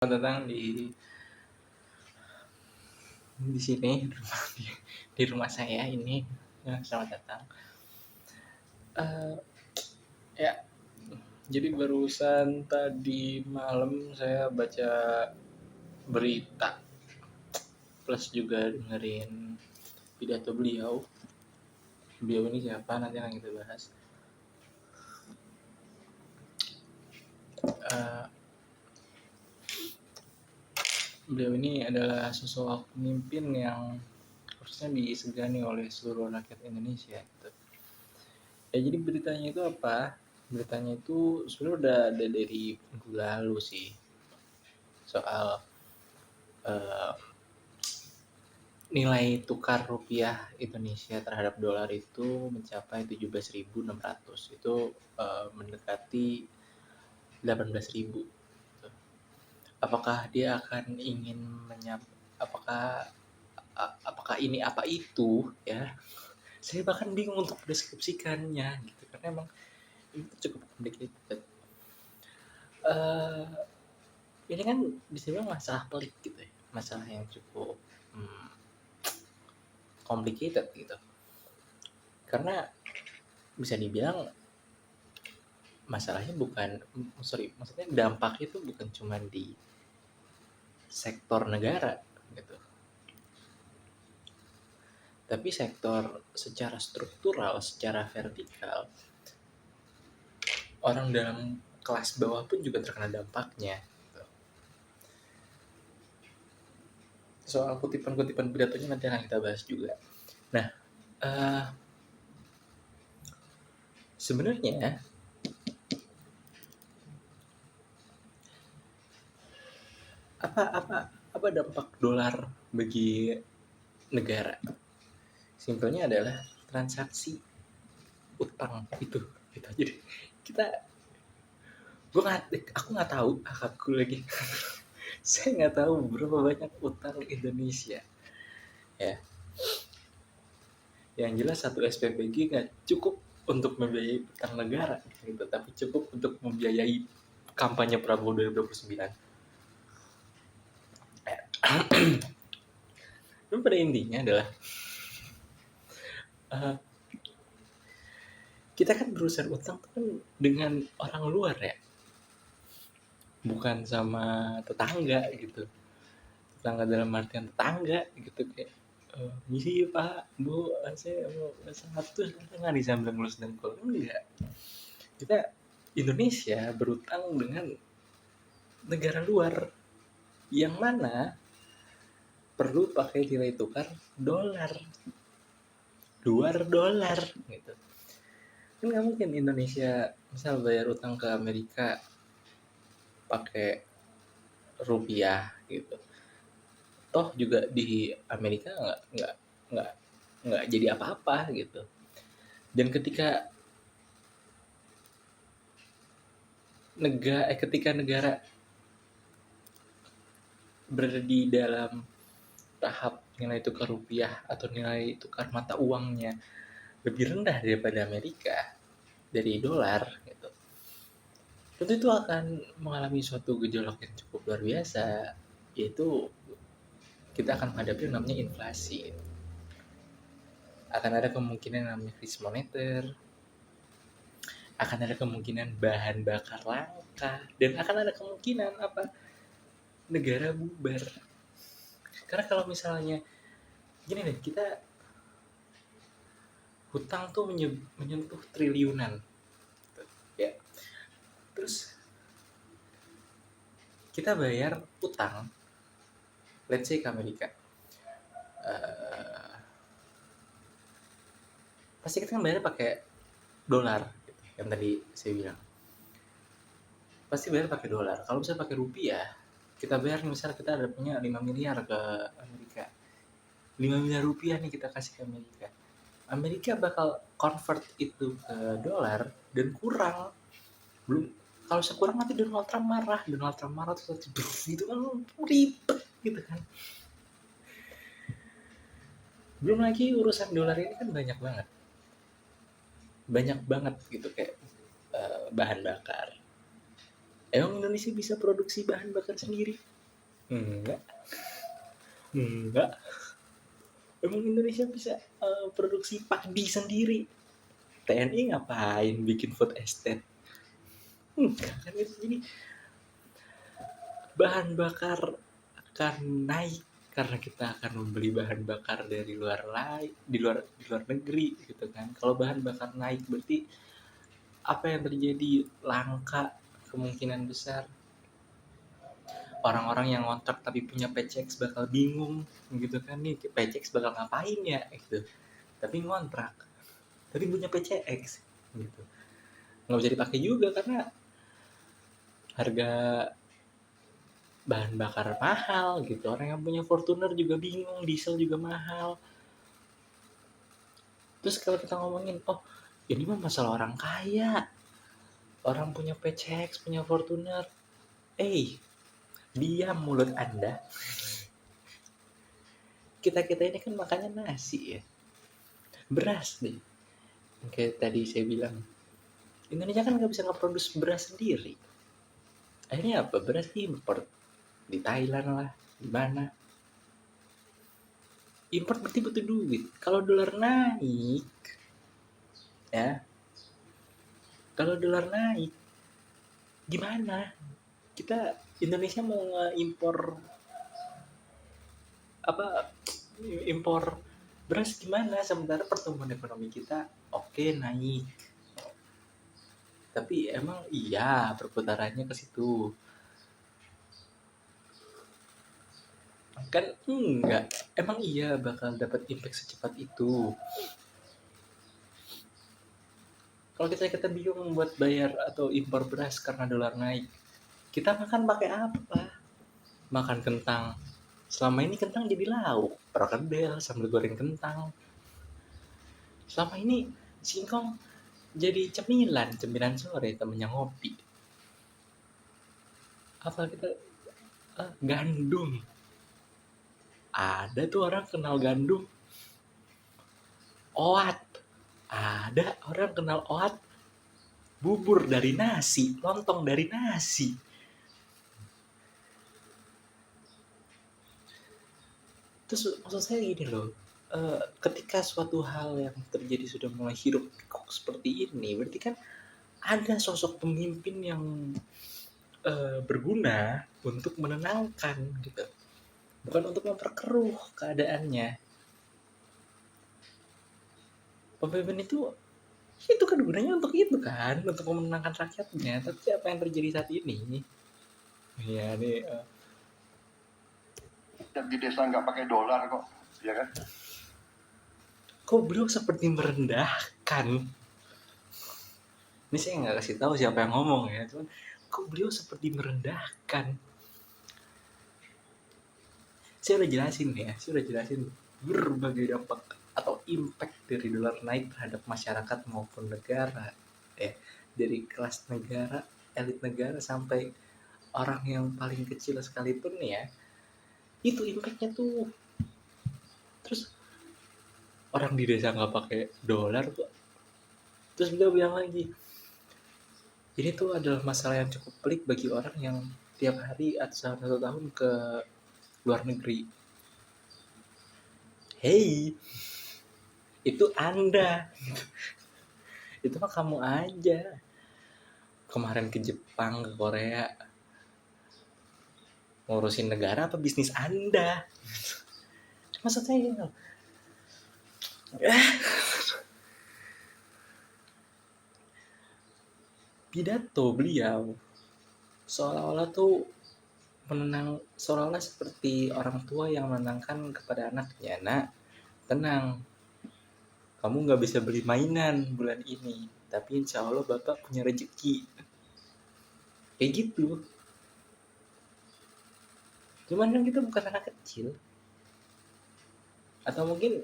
Selamat datang di sini di rumah saya ini. Ya, selamat datang. Eh, ya, jadi barusan tadi malam saya baca berita plus juga dengerin pidato beliau. Beliau ini siapa nanti akan kita bahas. Eh, Beliau ini adalah sosok pemimpin yang harusnya disegani oleh seluruh rakyat Indonesia. Gitu. Ya jadi beritanya itu apa? Beritanya itu sebenarnya udah ada dari minggu lalu sih, soal uh, nilai tukar rupiah Indonesia terhadap dolar itu mencapai 17.600. Itu mendekati 18.000. Apakah dia akan ingin apakah apakah ini apa itu ya? Saya bahkan bingung untuk mendeskripsikannya gitu karena emang itu cukup complicated. Uh, ini kan bisa bilang masalah pelik gitu ya, masalah yang cukup complicated gitu, karena bisa dibilang masalahnya maksudnya dampaknya itu bukan cuma di sektor negara gitu, tapi sektor secara struktural, secara vertikal, orang dalam kelas bawah pun juga terkena dampaknya gitu. Soal kutipan-kutipan pidatonya nanti akan kita bahas juga. Nah, sebenarnya apa dampak dolar bagi negara? Simpelnya adalah transaksi utang itu gitu. Jadi aku nggak tahu, aku lagi saya nggak tahu berapa banyak utang Indonesia ya. Yang jelas satu SPPG nggak cukup untuk membiayai utang negara gitu, tapi cukup untuk membiayai kampanye Prabowo 2029. Dan pada intinya adalah kita kan berurusan utang kan dengan orang luar ya, bukan sama tetangga gitu. Tetangga dalam artian tetangga gitu, kayak misi pak bu saya mau satu nggak disambil ngelus dengkul, enggak. Kita Indonesia berutang dengan negara luar yang mana perlu pakai nilai tukar dolar, luar dolar gitu. Kan nggak mungkin Indonesia misal bayar utang ke Amerika pakai rupiah gitu. Toh juga di Amerika nggak jadi apa-apa gitu. Dan ketika negara berada di dalam tahap nilai tukar rupiah atau nilai tukar mata uangnya lebih rendah daripada Amerika, dari dolar gitu, tentu itu akan mengalami suatu gejolak yang cukup luar biasa, yaitu kita akan menghadapi yang namanya inflasi. Akan ada kemungkinan yang namanya krisis moneter, akan ada kemungkinan bahan bakar langka, dan akan ada kemungkinan negara bubar. Karena kalau misalnya gini deh, kita hutang tuh menyentuh triliunan ya, terus kita bayar utang let's say ke Amerika, pasti kita kan bayar pakai dolar gitu, yang tadi saya bilang pasti bayar pakai dolar. Kalau bisa pakai rupiah, kita bayar misal kita ada punya 5 miliar ke Amerika, 5 miliar rupiah nih kita kasih ke Amerika, Amerika bakal convert itu ke dolar dan kurang. Belum, kalau sekurang nanti Donald Trump marah terus gitu kan, ribet gitu kan. Belum lagi urusan dolar ini kan banyak banget gitu, kayak bahan bakar, Emang Indonesia bisa produksi bahan bakar sendiri? Enggak. Enggak. Emang Indonesia bisa produksi padi sendiri? TNI ngapain bikin food estate? Enggak kan itu. Jadi bahan bakar akan naik karena kita akan membeli bahan bakar dari luar negeri gitu kan. Kalau bahan bakar naik berarti apa yang terjadi? Langka kemungkinan besar. Orang-orang yang ngontrak tapi punya PCX bakal bingung gitu kan, nih PCX bakal ngapain ya gitu. Tapi ngontrak tapi punya PCX gitu. Nggak bisa dipakai juga karena harga bahan bakar mahal gitu. Orang yang punya Fortuner juga bingung, diesel juga mahal. Terus kalau kita ngomongin, oh ini mah masalah orang kaya, orang punya PCX, punya Fortuner. Diam mulut Anda. Kita ini kan makannya nasi ya, beras deh. Kayak tadi saya bilang, Indonesia kan nggak bisa ngeproduksi beras sendiri. Akhirnya apa? Beras import di Thailand lah, di mana. Import berarti butuh duit. Kalau dolar naik, ya, kalau dolar naik, gimana? Kita Indonesia mau nge-impor apa? Impor beras gimana? Sementara pertumbuhan ekonomi kita oke naik. Tapi emang iya perputarannya ke situ. Kan enggak. Emang iya bakal dapat impact secepat itu. Kalau kita bingung buat bayar atau impor beras karena dolar naik, kita makan pakai apa? Makan kentang. Selama ini kentang jadi lauk, perkedel, sambal goreng kentang. Selama ini singkong jadi cemilan sore temennya ngopi. Apa kita gandum? Ada tuh orang kenal gandum. Oat. Ada orang kenal oat. Bubur dari nasi, lontong dari nasi. Terus maksud saya gini loh, ketika suatu hal yang terjadi sudah mulai hiruk pikuk seperti ini, berarti kan ada sosok pemimpin yang berguna untuk menenangkan gitu, bukan untuk memperkeruh keadaannya. Pemimpin itu kan gunanya untuk itu kan, untuk memenangkan rakyatnya. Tapi apa yang terjadi saat ini? Ya nih, dan di desa nggak pakai dolar kok, ya kan? kok beliau seperti merendahkan. Ini saya nggak kasih tahu siapa yang ngomong ya, cuman kok beliau seperti merendahkan. Saya udah jelasin berbagai dampak atau impact dari dolar naik terhadap masyarakat maupun negara. Dari kelas negara, elit negara sampai orang yang paling kecil sekalipun ya, itu impactnya tuh. Terus orang di desa nggak pakai dolar kok. Terus beliau bilang lagi, ini tuh adalah masalah yang cukup pelik bagi orang yang tiap hari atau satu tahun ke luar negeri. Hey, itu Anda. Itu mah kamu aja. Kemarin ke Jepang, ke Korea. Ngurusin negara apa bisnis Anda? Maksud saya gitu. Pidato beliau seolah-olah tuh seolah-olah seperti orang tua yang menenangkan kepada anaknya. Nak, tenang, kamu nggak bisa beli mainan bulan ini, tapi insya Allah bapak punya rezeki. Kayak gitu. Cuman kan kita bukan anak kecil. Atau mungkin